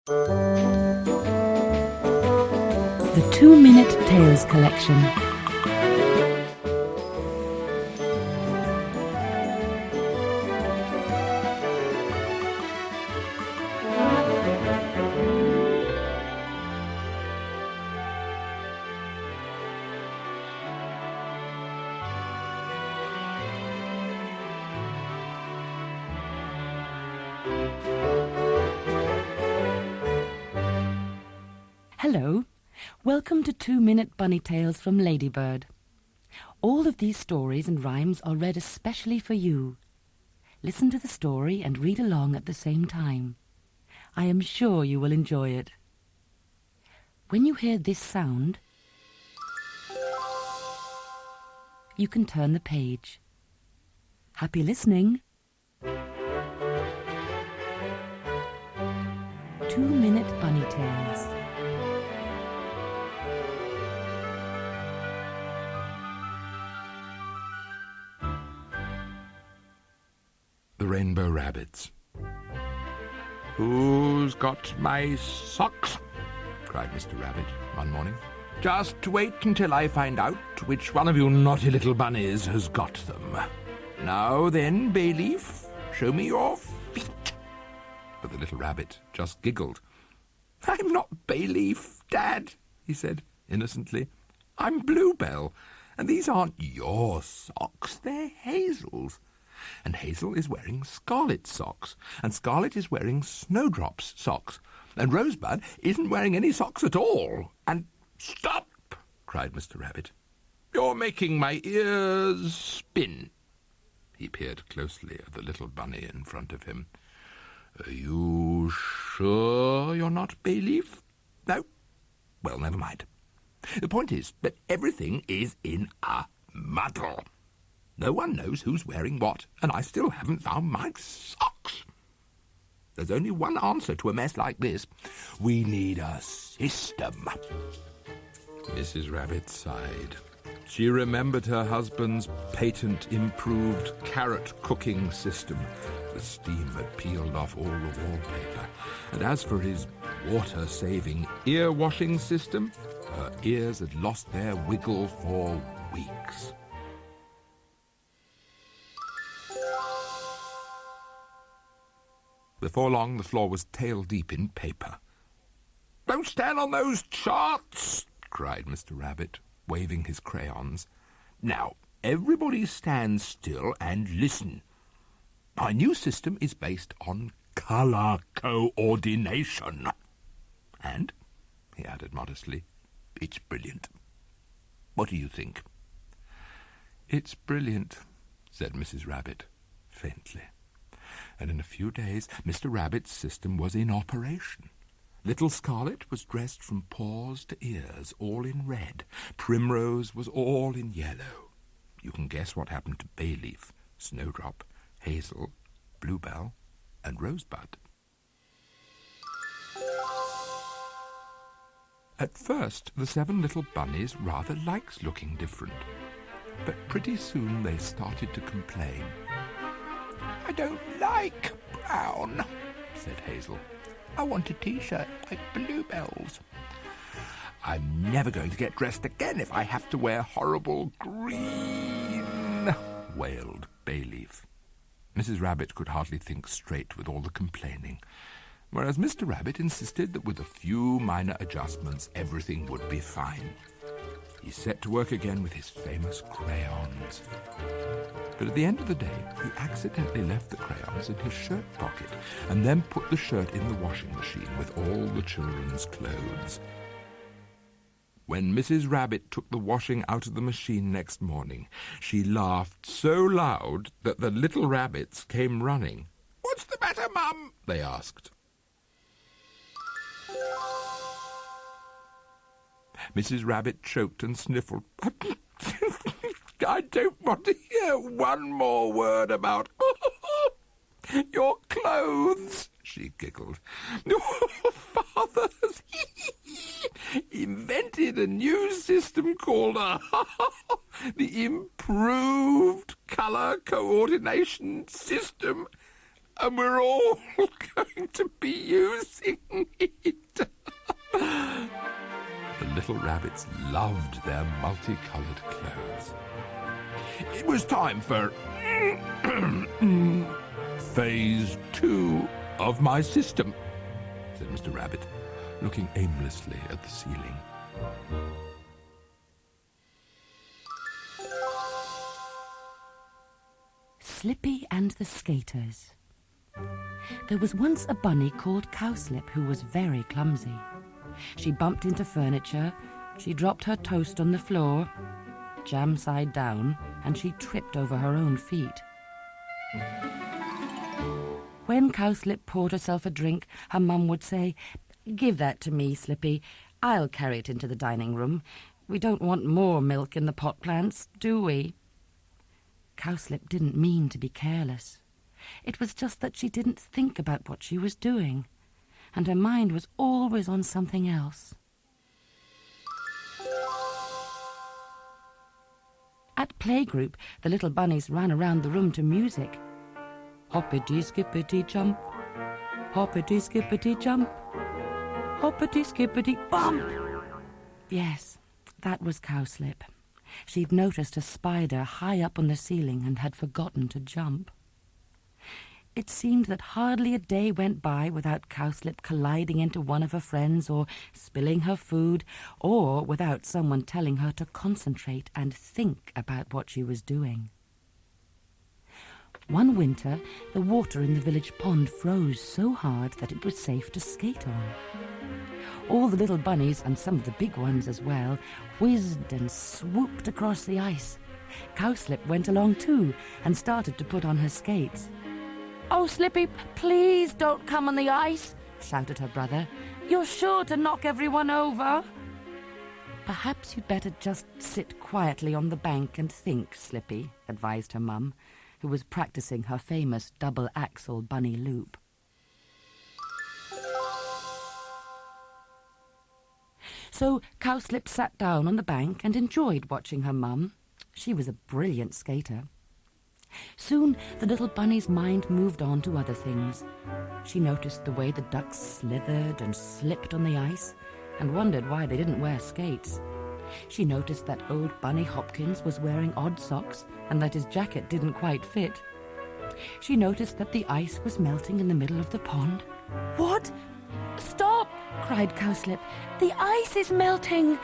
The 2-Minute Tales Collection. Hello, welcome to 2-Minute Bunny Tales from Ladybird. All of these stories and rhymes are read especially for you. Listen to the story and read along at the same time. I am sure you will enjoy it. When you hear this sound, you can turn the page. Happy listening! 2-Minute Bunny Tales. The Rainbow Rabbits. "Who's got my socks?" cried Mr. Rabbit one morning. "Just wait until I find out which one of you naughty little bunnies has got them. Now then, Bayleaf, show me your feet." But the little rabbit just giggled. "I'm not Bayleaf, Dad," he said innocently. "I'm Bluebell, and these aren't your socks, they're Hazel's. And Hazel is wearing Scarlet's socks, and Scarlet is wearing Snowdrop's socks, and Rosebud isn't wearing any socks at all. And—" "Stop!" cried Mr. Rabbit. "You're making my ears spin." He peered closely at the little bunny in front of him. "Are you sure you're not Bayleaf? No? Well, never mind. The point is that everything is in a muddle. No one knows who's wearing what, and I still haven't found my socks. There's only one answer to a mess like this. We need a system." Mrs. Rabbit sighed. She remembered her husband's patent-improved carrot-cooking system. The steam had peeled off all the wallpaper. And as for his water-saving ear-washing system, her ears had lost their wiggle for weeks. Before long, the floor was tail-deep in paper. "Don't stand on those charts!" cried Mr. Rabbit, waving his crayons. "Now, everybody stand still and listen. My new system is based on colour coordination. And," he added modestly, "it's brilliant. What do you think?" "It's brilliant," said Mrs. Rabbit, faintly. And in a few days Mr. Rabbit's system was in operation. Little Scarlet was dressed from paws to ears, all in red. Primrose was all in yellow. You can guess what happened to Bayleaf, Snowdrop, Hazel, Bluebell, and Rosebud. At first, the 7 little bunnies rather liked looking different. But pretty soon they started to complain. "I don't like brown," said Hazel. "I want a T-shirt like Bluebell's. I'm never going to get dressed again if I have to wear horrible green," wailed Bayleaf. Mrs. Rabbit could hardly think straight with all the complaining, whereas Mr. Rabbit insisted that with a few minor adjustments everything would be fine. He set to work again with his famous crayons. But at the end of the day, he accidentally left the crayons in his shirt pocket and then put the shirt in the washing machine with all the children's clothes. When Mrs. Rabbit took the washing out of the machine next morning, she laughed so loud that the little rabbits came running. "What's the matter, Mum?" they asked. Mrs. Rabbit choked and sniffled. "I don't want to hear one more word about your clothes," she giggled. "Your father has invented a new system called the Improved Colour Coordination System, and we're all going to be using it." little rabbits loved their multicoloured clothes. It was time for phase 2 of my system, said Mr. Rabbit, looking aimlessly at the ceiling. Slippy and the Skaters. There was once a bunny called Cowslip who was very clumsy. She bumped into furniture, she dropped her toast on the floor, jam side down, and she tripped over her own feet. When Cowslip poured herself a drink, her mum would say, "Give that to me, Slippy. I'll carry it into the dining room. We don't want more milk in the pot plants, do we?" Cowslip didn't mean to be careless. It was just that she didn't think about what she was doing, and her mind was always on something else. At playgroup, the little bunnies ran around the room to music. Hoppity-skippity-jump, hoppity-skippity-jump, hoppity-skippity-bump. Yes, that was Cowslip. She'd noticed a spider high up on the ceiling and had forgotten to jump. It seemed that hardly a day went by without Cowslip colliding into one of her friends or spilling her food, or without someone telling her to concentrate and think about what she was doing. One winter, the water in the village pond froze so hard that it was safe to skate on. All the little bunnies, and some of the big ones as well, whizzed and swooped across the ice. Cowslip went along too and started to put on her skates. "Oh, Slippy, please don't come on the ice," shouted her brother. "You're sure to knock everyone over." "Perhaps you'd better just sit quietly on the bank and think, Slippy," advised her mum, who was practicing her famous double-axle bunny loop. So Cowslip sat down on the bank and enjoyed watching her mum. She was a brilliant skater. Soon the little bunny's mind moved on to other things. She noticed the way the ducks slithered and slipped on the ice and wondered why they didn't wear skates. She noticed that old Bunny Hopkins was wearing odd socks and that his jacket didn't quite fit. She noticed that the ice was melting in the middle of the pond. "What? Stop!" cried Cowslip. "The ice is melting!"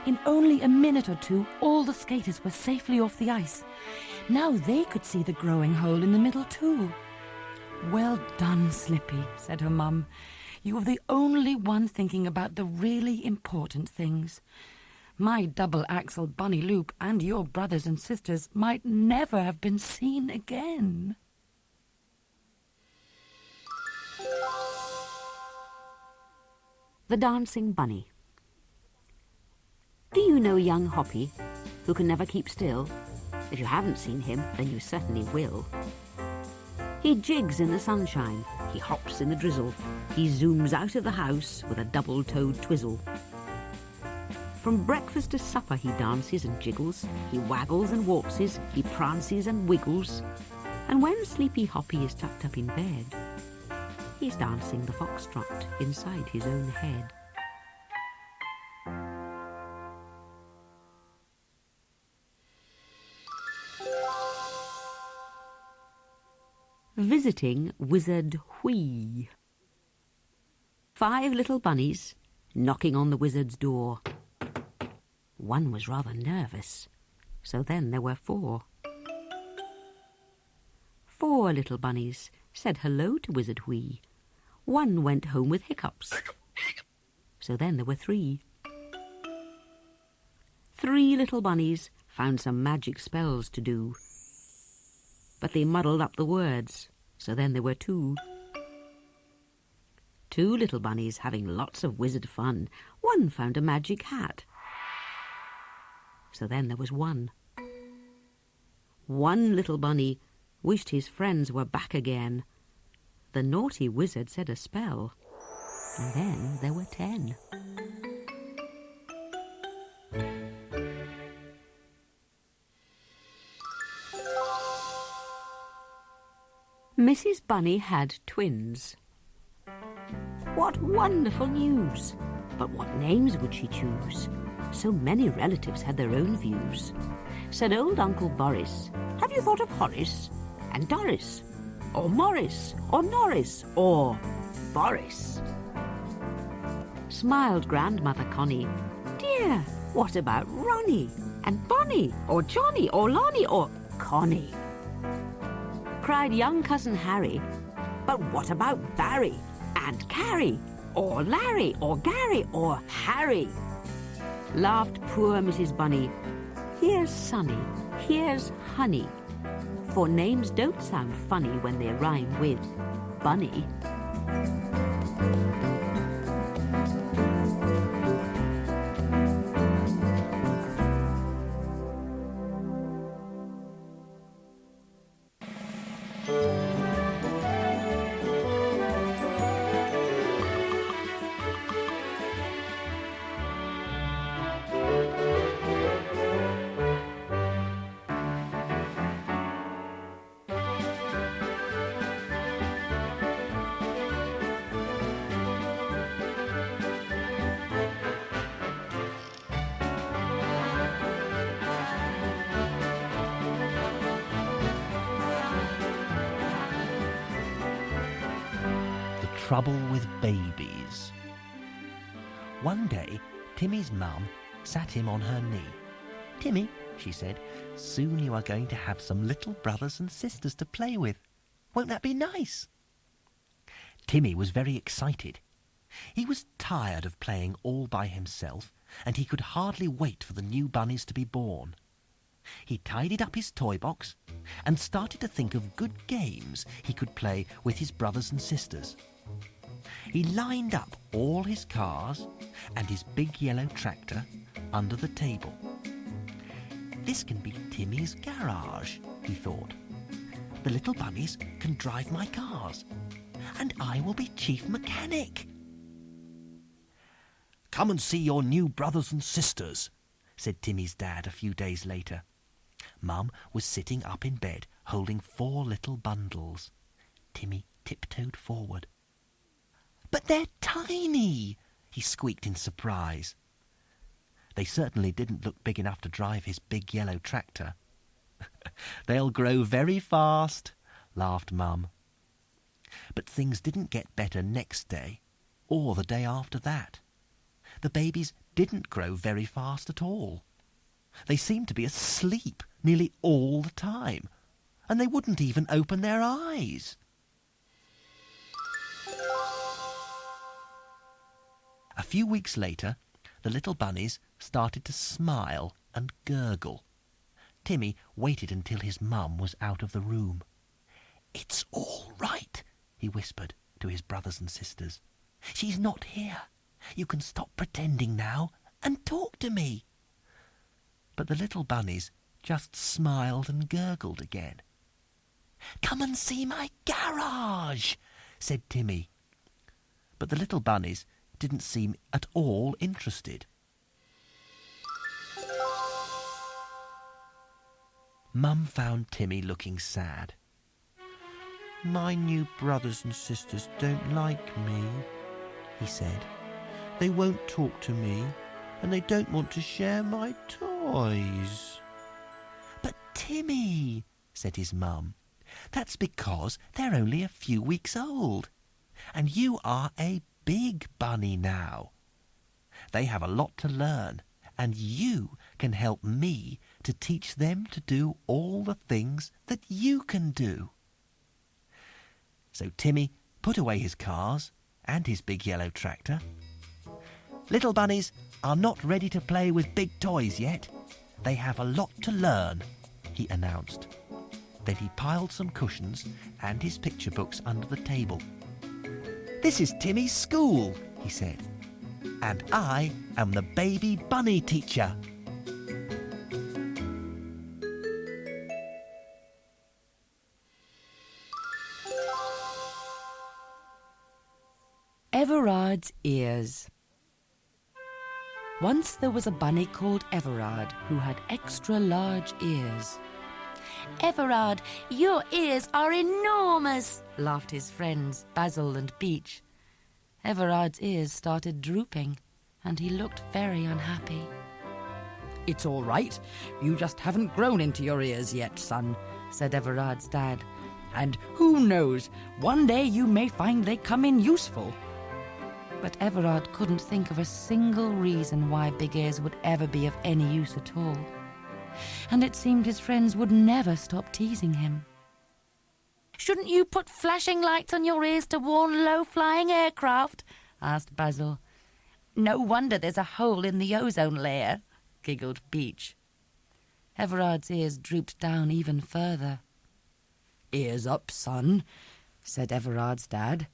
In only a minute or two, all the skaters were safely off the ice. Now they could see the growing hole in the middle too. "Well done, Slippy," said her mum. "You are the only one thinking about the really important things. My double-axle bunny loop and your brothers and sisters might never have been seen again." The Dancing Bunny. Do you know young Hoppy, who can never keep still? If you haven't seen him, then you certainly will. He jigs in the sunshine, he hops in the drizzle, he zooms out of the house with a double-toed twizzle. From breakfast to supper he dances and jiggles, he waggles and waltzes, he prances and wiggles. And when sleepy Hoppy is tucked up in bed, he's dancing the foxtrot inside his own head. Visiting Wizard Whee. 5 little bunnies knocking on the wizard's door. One was rather nervous, so then there were 4. 4 little bunnies said hello to Wizard Whee. One went home with hiccups, so then there were 3. 3 little bunnies found some magic spells to do, but they muddled up the words, so then there were 2. 2 little bunnies having lots of wizard fun. One found a magic hat, so then there was 1. 1 little bunny wished his friends were back again. The naughty wizard said a spell, and then there were 10. Mrs. Bunny had twins. What wonderful news! But what names would she choose? So many relatives had their own views. Said old Uncle Boris, "Have you thought of Horace? And Doris? Or Morris? Or Norris? Or Boris?" Smiled Grandmother Connie, "Dear, what about Ronnie? And Bonnie? Or Johnny? Or Lonnie? Or Connie?" Cried young Cousin Harry, "But what about Barry? And Carrie? Or Larry? Or Gary? Or Harry?" Laughed poor Mrs. Bunny, "Here's Sunny, here's Honey, for names don't sound funny when they rhyme with bunny." Trouble with babies. One day, Timmy's mum sat him on her knee. "Timmy," she said, "soon you are going to have some little brothers and sisters to play with. Won't that be nice?" Timmy was very excited. He was tired of playing all by himself, and he could hardly wait for the new bunnies to be born. He tidied up his toy box and started to think of good games he could play with his brothers and sisters. He lined up all his cars and his big yellow tractor under the table. "This can be Timmy's garage," he thought. "The little bunnies can drive my cars, and I will be chief mechanic." "Come and see your new brothers and sisters," said Timmy's dad a few days later. Mum was sitting up in bed holding 4 little bundles. Timmy tiptoed forward. "But they're tiny," he squeaked in surprise. They certainly didn't look big enough to drive his big yellow tractor. "They'll grow very fast," laughed Mum. But things didn't get better next day or the day after that. The babies didn't grow very fast at all. They seemed to be asleep nearly all the time, and they wouldn't even open their eyes. A few weeks later, the little bunnies started to smile and gurgle. Timmy waited until his mum was out of the room. "It's all right," he whispered to his brothers and sisters. "She's not here. You can stop pretending now and talk to me." But the little bunnies just smiled and gurgled again. "Come and see my garage," said Timmy. But the little bunnies didn't seem at all interested. Mum found Timmy looking sad. "My new brothers and sisters don't like me," he said. "They won't talk to me, and they don't want to share my toys." "But Timmy," said his mum, "that's because they're only a few weeks old, and you are a big bunny now. They have a lot to learn, and you can help me to teach them to do all the things that you can do." So Timmy put away his cars and his big yellow tractor. "Little bunnies are not ready to play with big toys yet. They have a lot to learn," he announced. Then he piled some cushions and his picture books under the table. "This is Timmy's school," he said, "and I am the baby bunny teacher." Everard's ears. Once there was a bunny called Everard who had extra large ears. "Everard, your ears are enormous," laughed his friends Basil and Beech. Everard's ears started drooping, and he looked very unhappy. "It's all right. You just haven't grown into your ears yet, son," said Everard's dad. "And who knows, one day you may find they come in useful." But Everard couldn't think of a single reason why big ears would ever be of any use at all. And it seemed his friends would never stop teasing him. "Shouldn't you put flashing lights on your ears to warn low-flying aircraft?" asked Basil. "No wonder there's a hole in the ozone layer," giggled Beach. Everard's ears drooped down even further. "Ears up, son," said Everard's dad.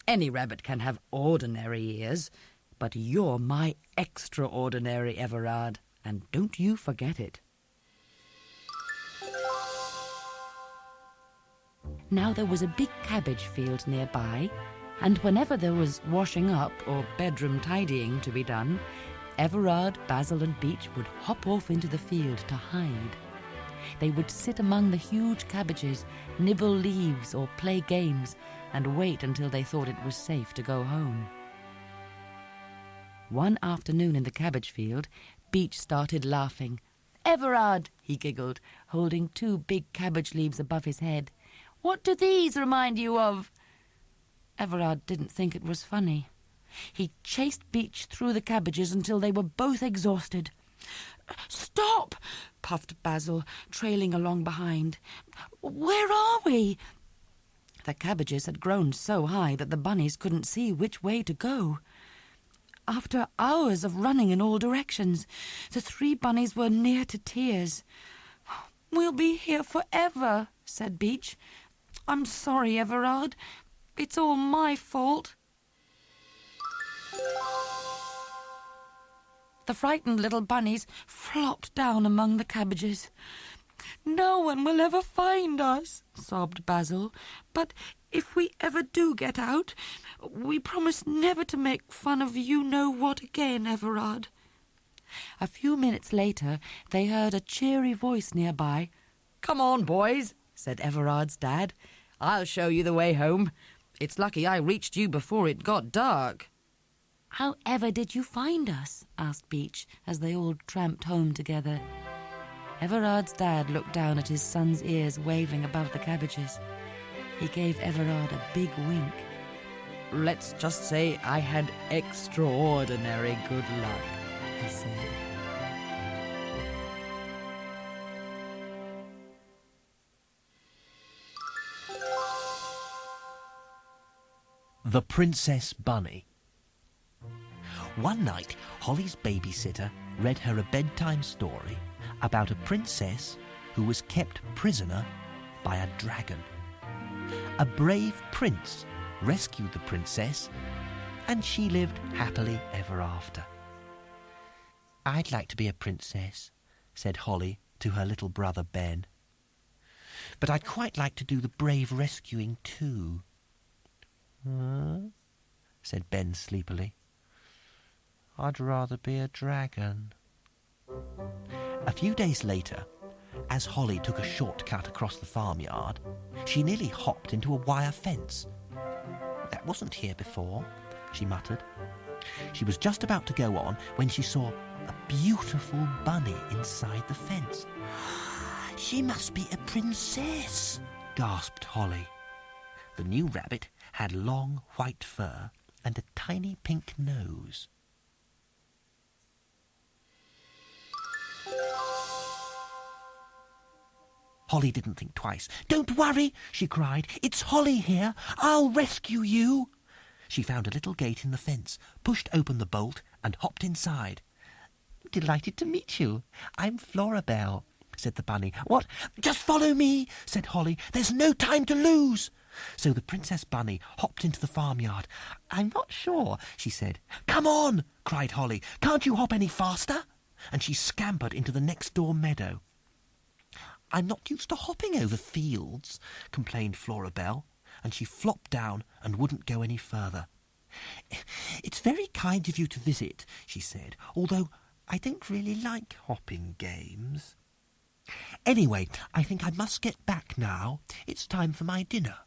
"Any rabbit can have ordinary ears, but you're my extraordinary Everard, and don't you forget it." Now there was a big cabbage field nearby, and whenever there was washing up or bedroom tidying to be done, Everard, Basil and Beach would hop off into the field to hide. They would sit among the huge cabbages, nibble leaves or play games, and wait until they thought it was safe to go home. One afternoon in the cabbage field, Beach started laughing. "Everard," he giggled, holding 2 big cabbage leaves above his head, "what do these remind you of?" Everard didn't think it was funny. He chased Beach through the cabbages until they were both exhausted. "Stop!" puffed Basil, trailing along behind. "Where are we?" The cabbages had grown so high that the bunnies couldn't see which way to go. After hours of running in all directions, the 3 bunnies were near to tears. "We'll be here forever," said Beach. "I'm sorry, Everard. It's all my fault." The frightened little bunnies flopped down among the cabbages. "No one will ever find us," sobbed Basil. "But if we ever do get out, we promise never to make fun of you-know-what again, Everard." A few minutes later, they heard a cheery voice nearby. "Come on, boys," said Everard's dad. "I'll show you the way home. It's lucky I reached you before it got dark." "How ever did you find us?" asked Beach, as they all tramped home together. Everard's dad looked down at his son's ears waving above the cabbages. He gave Everard a big wink. "Let's just say I had extraordinary good luck," he said. The Princess Bunny. One night, Holly's babysitter read her a bedtime story about a princess who was kept prisoner by a dragon. A brave prince rescued the princess, and she lived happily ever after. "I'd like to be a princess," said Holly to her little brother Ben. "But I'd quite like to do the brave rescuing too." Said Ben sleepily. "I'd rather be a dragon." A few days later, as Holly took a shortcut across the farmyard, she nearly hopped into a wire fence. "That wasn't here before," she muttered. She was just about to go on when she saw a beautiful bunny inside the fence. "She must be a princess," gasped Holly. The new rabbit had long white fur and a tiny pink nose. Holly didn't think twice. "Don't worry," she cried. "It's Holly here. I'll rescue you." She found a little gate in the fence, pushed open the bolt, and hopped inside. "Delighted to meet you. I'm Florabelle," said the bunny. "What? Just follow me," said Holly. "There's no time to lose." So the Princess Bunny hopped into the farmyard. "I'm not sure," she said. "Come on," cried Holly. "Can't you hop any faster?" And she scampered into the next door meadow. "I'm not used to hopping over fields," complained Florabelle, and she flopped down and wouldn't go any further. "It's very kind of you to visit," she said, "although I don't really like hopping games. Anyway, I think I must get back now. It's time for my dinner."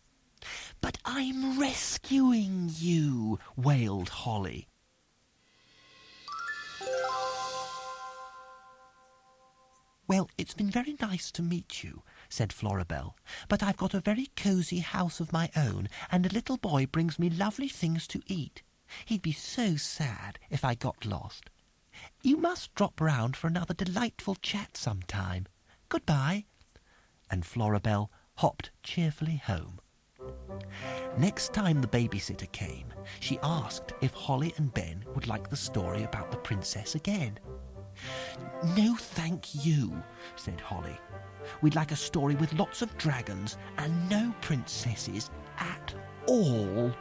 "But I'm rescuing you," wailed Holly. "Well, it's been very nice to meet you," said Floribel, "but I've got a very cosy house of my own, and a little boy brings me lovely things to eat. He'd be so sad if I got lost. You must drop round for another delightful chat sometime. Goodbye." And Floribel hopped cheerfully home. Next time the babysitter came, she asked if Holly and Ben would like the story about the princess again. "No, thank you," said Holly. "We'd like a story with lots of dragons and no princesses at all."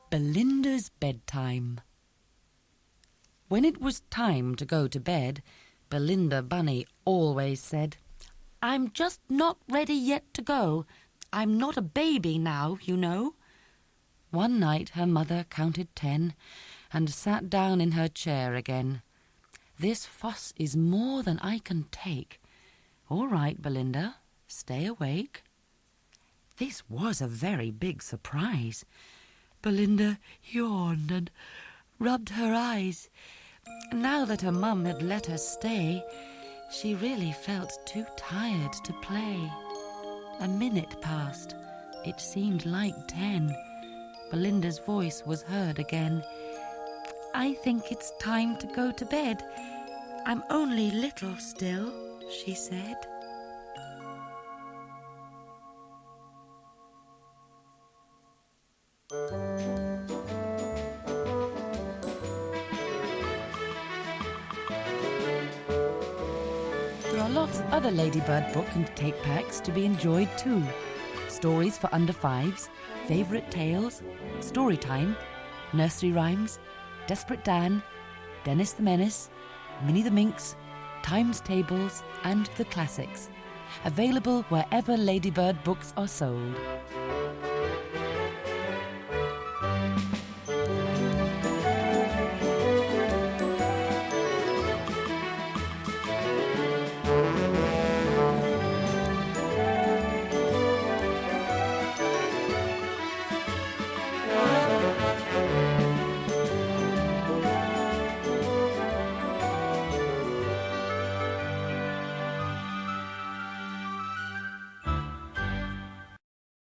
Belinda's bedtime. When it was time to go to bed, Belinda Bunny always said, "I'm just not ready yet to go. I'm not a baby now, you know." One night her mother counted 10 and sat down in her chair again. "This fuss is more than I can take. All right, Belinda, stay awake." This was a very big surprise. Belinda yawned and rubbed her eyes. Now that her mum had let her stay, she really felt too tired to play. A minute passed. It seemed like 10. Belinda's voice was heard again. "I think it's time to go to bed. I'm only little still," she said. There are lots of other Ladybird book and tape packs to be enjoyed too. Stories for under 5s, favourite tales, story time, nursery rhymes, Desperate Dan, Dennis the Menace, Minnie the Minx, times tables and the classics. Available wherever Ladybird books are sold.